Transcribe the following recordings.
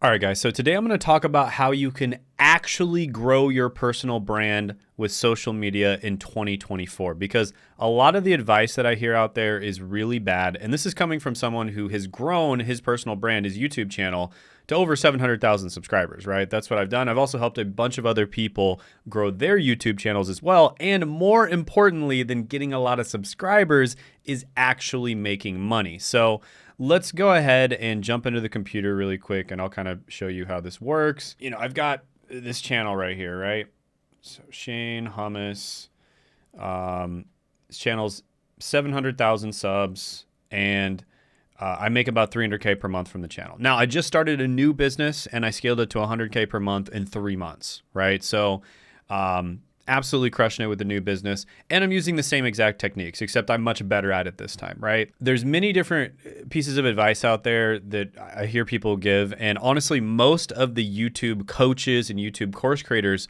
All right, guys. So today I'm going to talk about how you can actually grow your personal brand with social media in 2024, because a lot of the advice that I hear out there is really bad. And this is coming from someone who has grown his personal brand, his YouTube channel, to over 700,000 subscribers, right? That's what I've done. I've also helped a bunch of other people grow their YouTube channels as well. And more importantly than getting a lot of subscribers is actually making money. So let's go ahead and jump into the computer really quick and I'll kind of show you how this works. You know, I've got this channel right here, right? So Shane Hummus, this channel's 700,000 subs and I make about 300K per month from the channel. Now, I just started a new business and I scaled it to 100K per month in 3 months, right? So, absolutely crushing it with the new business. And I'm using the same exact techniques, except I'm much better at it this time, right? There's many different pieces of advice out there that I hear people give. And honestly, most of the YouTube coaches and YouTube course creators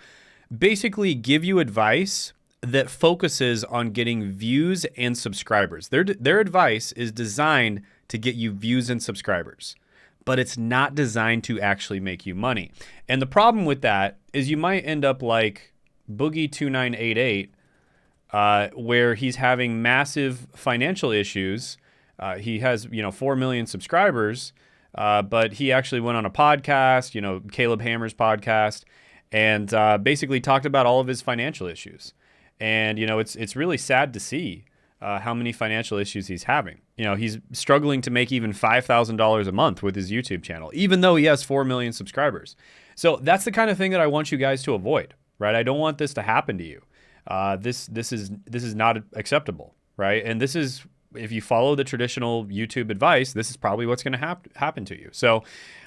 basically give you advice that focuses on getting views and subscribers. Their advice is designed to get you views and subscribers, but it's not designed to actually make you money. And the problem with that is you might end up like Boogie2988, where he's having massive financial issues. He has, 4 million subscribers, but he actually went on a podcast, Caleb Hammer's podcast, and basically talked about all of his financial issues. And, it's really sad to see how many financial issues he's having. He's struggling to make even $5,000 a month with his YouTube channel, even though he has 4 million subscribers. So that's the kind of thing that I want you guys to avoid. Right, I don't want this to happen to you. This is not acceptable, right? And this is, if you follow the traditional YouTube advice, this is probably what's going to happen to you. So,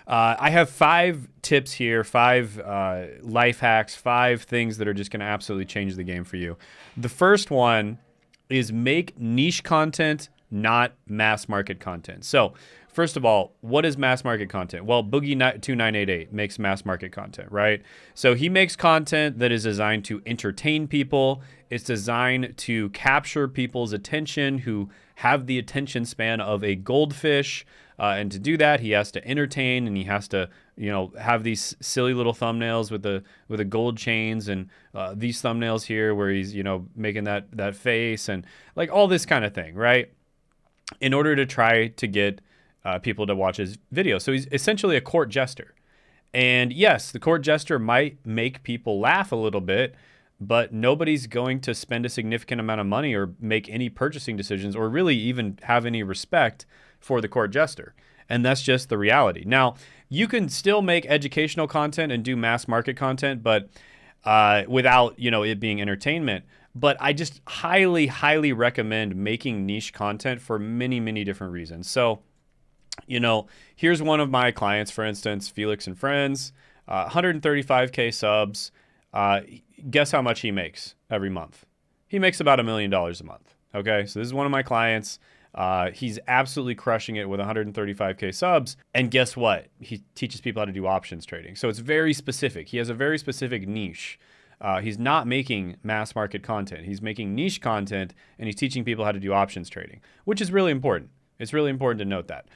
I have 5 tips here, 5 life hacks, 5 things that are just going to absolutely change the game for you. The first one is make niche content, not mass market content. So, first of all, what is mass market content? Well, Boogie2988 makes mass market content, right? So he makes content that is designed to entertain people. It's designed to capture people's attention who have the attention span of a goldfish. And to do that, he has to entertain and he has to, have these silly little thumbnails with the gold chains and these thumbnails here where he's, making that face and like all this kind of thing, right? In order to try to get people to watch his video. So he's essentially a court jester. And yes, the court jester might make people laugh a little bit, but nobody's going to spend a significant amount of money or make any purchasing decisions or really even have any respect for the court jester. And that's just the reality. Now, you can still make educational content and do mass market content, but without, it being entertainment. But I just highly, highly recommend making niche content for many, many different reasons. So, here's one of my clients, for instance, Felix and Friends, 135K subs. Guess how much he makes every month? He makes about $1 million a month. Okay, so this is one of my clients. He's absolutely crushing it with 135K subs. And guess what? He teaches people how to do options trading. So it's very specific. He has a very specific niche. He's not making mass market content. He's making niche content, and he's teaching people how to do options trading, which is really important. It's really important to note that.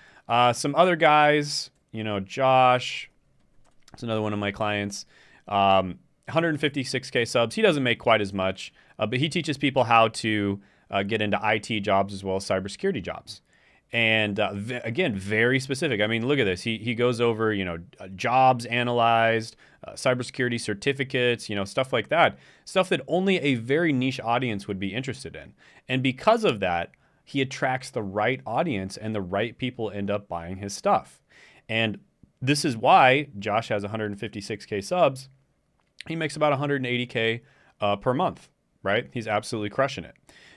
Some other guys, Josh, it's another one of my clients, 156K subs. He doesn't make quite as much, but he teaches people how to get into IT jobs as well as cybersecurity jobs. And again, very specific. I mean, look at this. He goes over, jobs analyzed, cybersecurity certificates, stuff like that. Stuff that only a very niche audience would be interested in. And because of that, he attracts the right audience and the right people end up buying his stuff. And this is why Josh has 156K subs. He makes about 180K per month, right? He's absolutely crushing it.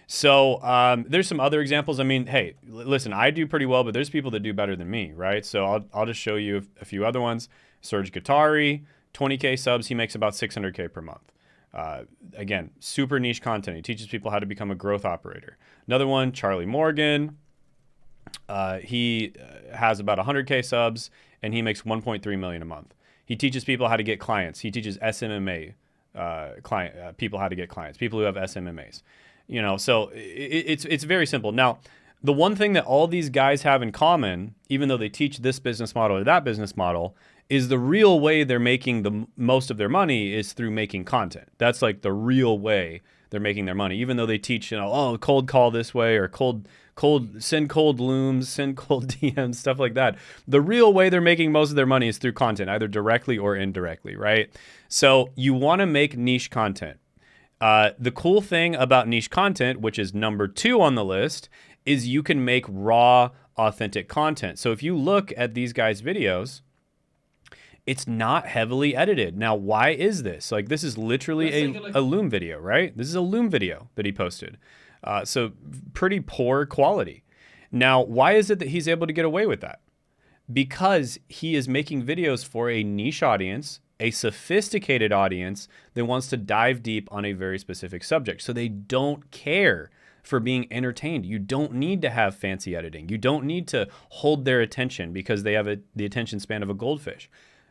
So there's some other examples. I mean, hey, listen, I do pretty well, but there's people that do better than me, right? So I'll just show you a few other ones. Serge Guattari, 20K subs. He makes about 600K per month. Again, super niche content. He teaches people how to become a growth operator. Another one, Charlie Morgan. He has about 100K subs, and he makes 1.3 million a month. He teaches people how to get clients. He teaches SMMA people how to get clients, people who have SMMAs. So it's very simple. Now, the one thing that all these guys have in common, even though they teach this business model or that business model, is the real way they're making the most of their money is through making content. That's like the real way they're making their money, even though they teach, oh, cold call this way, or send cold looms, send cold DMs, stuff like that. The real way they're making most of their money is through content, either directly or indirectly, right? So you want to make niche content. The cool thing about niche content, which is number 2 on the list, is you can make raw, authentic content. So if you look at these guys' videos, it's not heavily edited. Now, why is this? Like, this is literally a Loom video, right? This is a Loom video that he posted. So pretty poor quality. Now, why is it that he's able to get away with that? Because he is making videos for a niche audience, a sophisticated audience that wants to dive deep on a very specific subject. So they don't care for being entertained. You don't need to have fancy editing. You don't need to hold their attention because they have the attention span of a goldfish.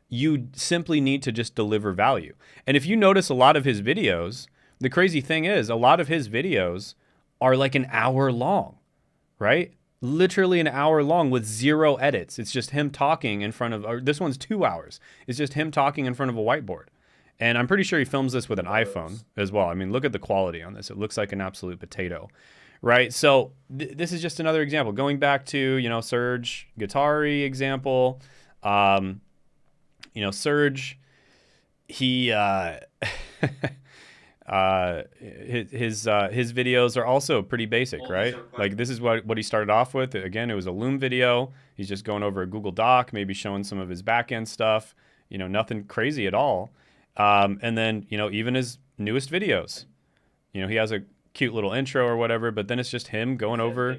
You simply need to just deliver value. And if you notice a lot of his videos, the crazy thing is a lot of his videos are like an hour long, right? Literally an hour long with 0 edits. It's just him talking in front of, or this one's 2 hours. It's just him talking in front of a whiteboard. And I'm pretty sure he films this with an iPhone as well. I mean, look at the quality on this. It looks like an absolute potato, right? So this is just another example. Going back to, Serge Guattari example, Serge, he, his videos are also pretty basic, right? Like this is what he started off with. Again, it was a Loom video. He's just going over a Google Doc, maybe showing some of his back-end stuff, nothing crazy at all. And then, even his newest videos, he has a cute little intro or whatever, but then it's just him going over.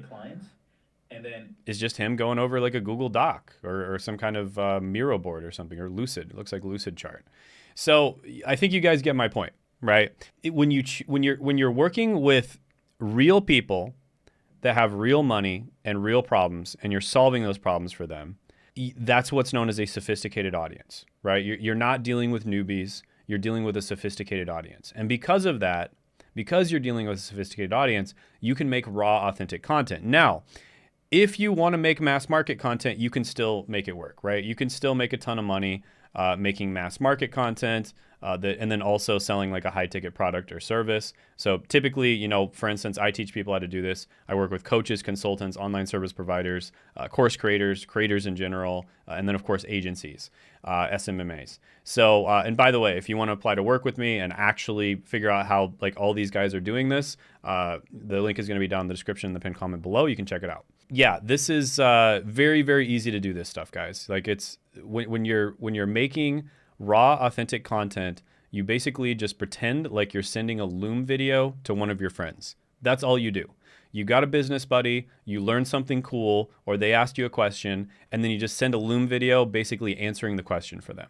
And then it's just him going over like a Google Doc or some kind of Miro board or something, or Lucid. It looks like Lucid chart. So I think you guys get my point, right? When you're working with real people that have real money and real problems, and you're solving those problems for them, that's what's known as a sophisticated audience, right? You're not dealing with newbies. You're dealing with a sophisticated audience, and because of that, because you're dealing with a sophisticated audience, you can make raw, authentic content. Now, if you want to make mass market content, you can still make it work, right? You can still make a ton of money making mass market content and then also selling like a high ticket product or service. So typically, for instance, I teach people how to do this. I work with coaches, consultants, online service providers, course creators in general, and then of course agencies, SMMAs. So, and by the way, if you want to apply to work with me and actually figure out how like all these guys are doing this, the link is going to be down in the description in the pinned comment below. You can check it out. Yeah, this is very, very easy to do this stuff, guys. Like it's when you're making raw, authentic content, you basically just pretend like you're sending a Loom video to one of your friends. That's all you do. You got a business buddy, you learn something cool, or they asked you a question, and then you just send a Loom video basically answering the question for them.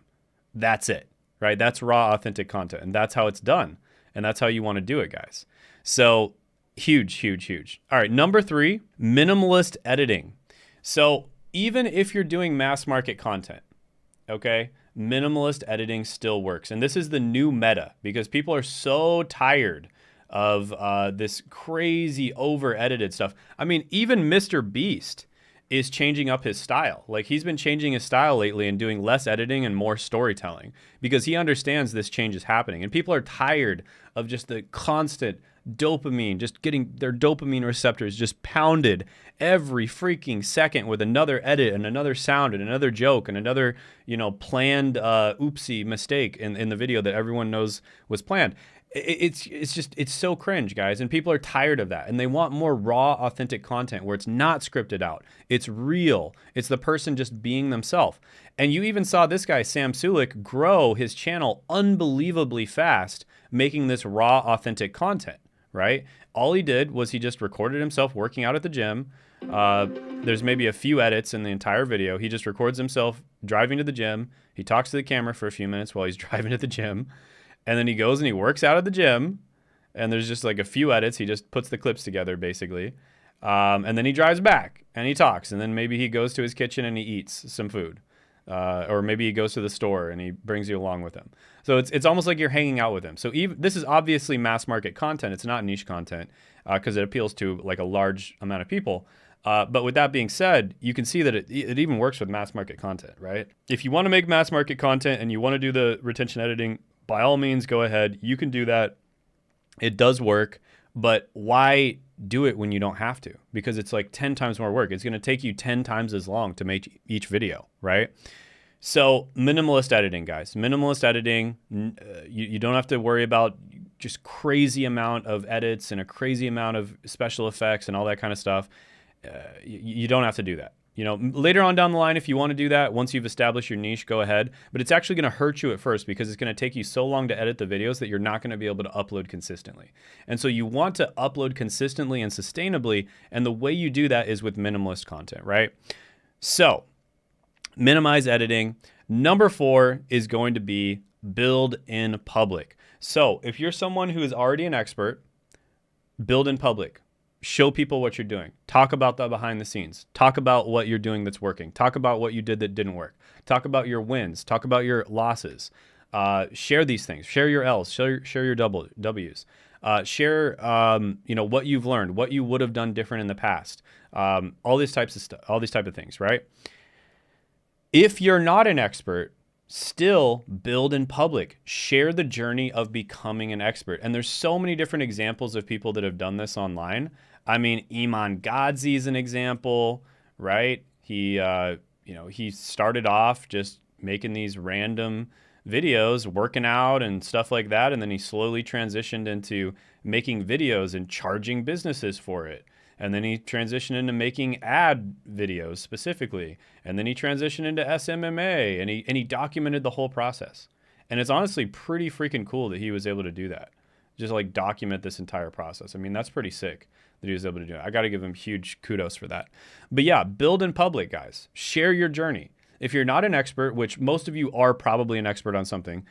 That's it, right? That's raw, authentic content, and that's how it's done. And that's how you want to do it, guys. So huge, huge, huge. All right, number 3, minimalist editing. So even if you're doing mass market content, okay, minimalist editing still works. And this is the new meta because people are so tired of this crazy over-edited stuff. I mean, even Mr. Beast is changing up his style. Like he's been changing his style lately and doing less editing and more storytelling because he understands this change is happening. And people are tired of just the constant dopamine, just getting their dopamine receptors just pounded every freaking second with another edit and another sound and another joke and another, planned oopsie mistake in the video that everyone knows was planned. It's so cringe, guys, and people are tired of that, and they want more raw, authentic content where it's not scripted out. It's real. It's the person just being themselves. And you even saw this guy, Sam Sulek, grow his channel unbelievably fast, making this raw, authentic content, right? All he did was he just recorded himself working out at the gym. There's maybe a few edits in the entire video. He just records himself driving to the gym. He talks to the camera for a few minutes while he's driving to the gym. And then he goes and he works out at the gym, and there's just like a few edits. He just puts the clips together, basically. And then he drives back, and he talks. And then maybe he goes to his kitchen and he eats some food. Or maybe he goes to the store and he brings you along with him. So it's almost like you're hanging out with him. So this is obviously mass market content. It's not niche content because it appeals to like a large amount of people. But with that being said, you can see that it even works with mass market content, right? If you want to make mass market content and you want to do the retention editing, by all means, go ahead. You can do that. It does work, but why do it when you don't have to? Because it's like 10 times more work. It's going to take you 10 times as long to make each video, right? So minimalist editing, guys. Minimalist editing, you don't have to worry about just crazy amount of edits and a crazy amount of special effects and all that kind of stuff. You don't have to do that. You know, later on down the line, if you want to do that, once you've established your niche, go ahead. But it's actually going to hurt you at first because it's going to take you so long to edit the videos that you're not going to be able to upload consistently. And so you want to upload consistently and sustainably. And the way you do that is with minimalist content, right? So minimize editing. Number 4 is going to be build in public. So if you're someone who is already an expert, build in public. Show people what you're doing. Talk about the behind the scenes. Talk about what you're doing that's working. Talk about what you did that didn't work. Talk about your wins. Talk about your losses. Share these things. Share your L's. Share your W's. Share what you've learned, what you would have done different in the past. All these types of stuff. All these type of things, right? If you're not an expert, still build in public. Share the journey of becoming an expert. And there's so many different examples of people that have done this online. I mean, Iman Gadzhi is an example, right? He started off just making these random videos, working out and stuff like that. And then he slowly transitioned into making videos and charging businesses for it. And then he transitioned into making ad videos specifically. And then he transitioned into SMMA and he documented the whole process. And it's honestly pretty freaking cool that he was able to do that. Just like document this entire process. I mean, that's pretty sick that he was able to do it. I got to give him huge kudos for that. But yeah, build in public, guys. Share your journey. If you're not an expert, which most of you are probably an expert on something,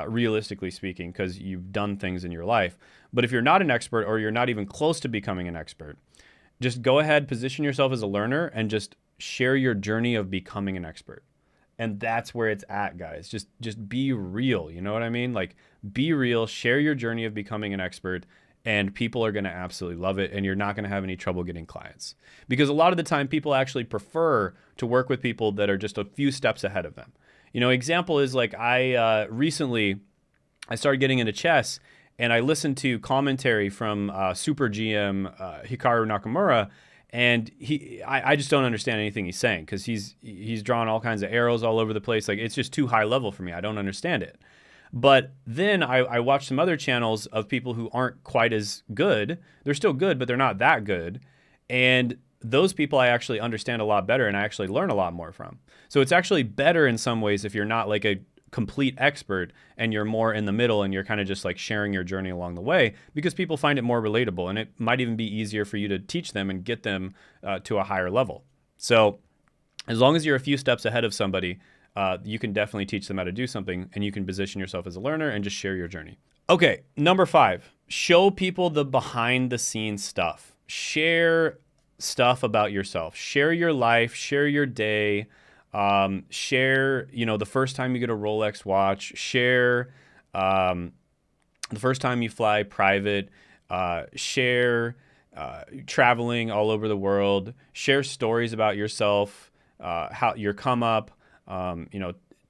realistically speaking, because you've done things in your life. But if you're not an expert or you're not even close to becoming an expert, just go ahead, position yourself as a learner and just share your journey of becoming an expert. And that's where it's at, guys. Just be real. You know what I mean? Like, be real, share your journey of becoming an expert, and people are going to absolutely love it. And you're not going to have any trouble getting clients. Because a lot of the time, people actually prefer to work with people that are just a few steps ahead of them. You know, example is like recently I started getting into chess. And I listened to commentary from Super GM Hikaru Nakamura, and I just don't understand anything he's saying because he's drawing all kinds of arrows all over the place. Like, it's just too high level for me. I don't understand it. But then I watched some other channels of people who aren't quite as good. They're still good, but they're not that good. And those people I actually understand a lot better and I actually learn a lot more from. So it's actually better in some ways if you're not like a complete expert and you're more in the middle and you're kind of just like sharing your journey along the way, because people find it more relatable and it might even be easier for you to teach them and get them to a higher level. So as long as you're a few steps ahead of somebody, you can definitely teach them how to do something and you can position yourself as a learner and just share your journey. Okay, number 5, show people the behind the scenes stuff. Share stuff about yourself. Share your life, share your day. Share, the first time you get a Rolex watch, share the first time you fly private, share traveling all over the world, share stories about yourself, how your come up,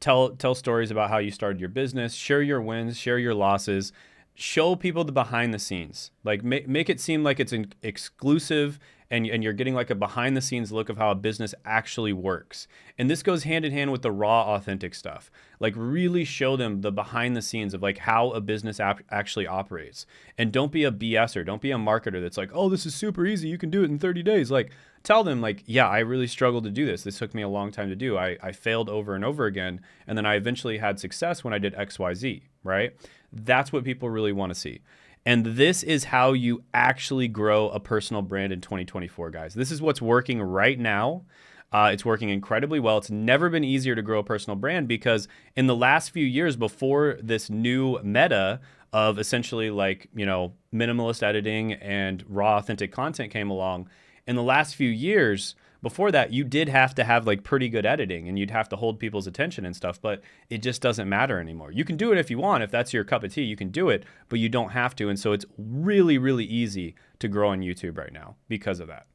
tell stories about how you started your business, share your wins, share your losses, show people the behind the scenes, like make it seem like it's an exclusive and you're getting like a behind the scenes look of how a business actually works. And this goes hand in hand with the raw, authentic stuff. Like, really show them the behind the scenes of like how a business actually operates. And don't be a BSer. Don't be a marketer that's like, oh, this is super easy. You can do it in 30 days. Like, tell them like, yeah, I really struggled to do this. This took me a long time to do. I failed over and over again. And then I eventually had success when I did XYZ, right? That's what people really want to see. And this is how you actually grow a personal brand in 2024, guys. This is what's working right now. It's working incredibly well. It's never been easier to grow a personal brand because in the last few years before this new meta of essentially like, minimalist editing and raw, authentic content came along, in the last few years, before that, you did have to have like pretty good editing and you'd have to hold people's attention and stuff, but it just doesn't matter anymore. You can do it if you want. If that's your cup of tea, you can do it, but you don't have to. And so it's really, really easy to grow on YouTube right now because of that.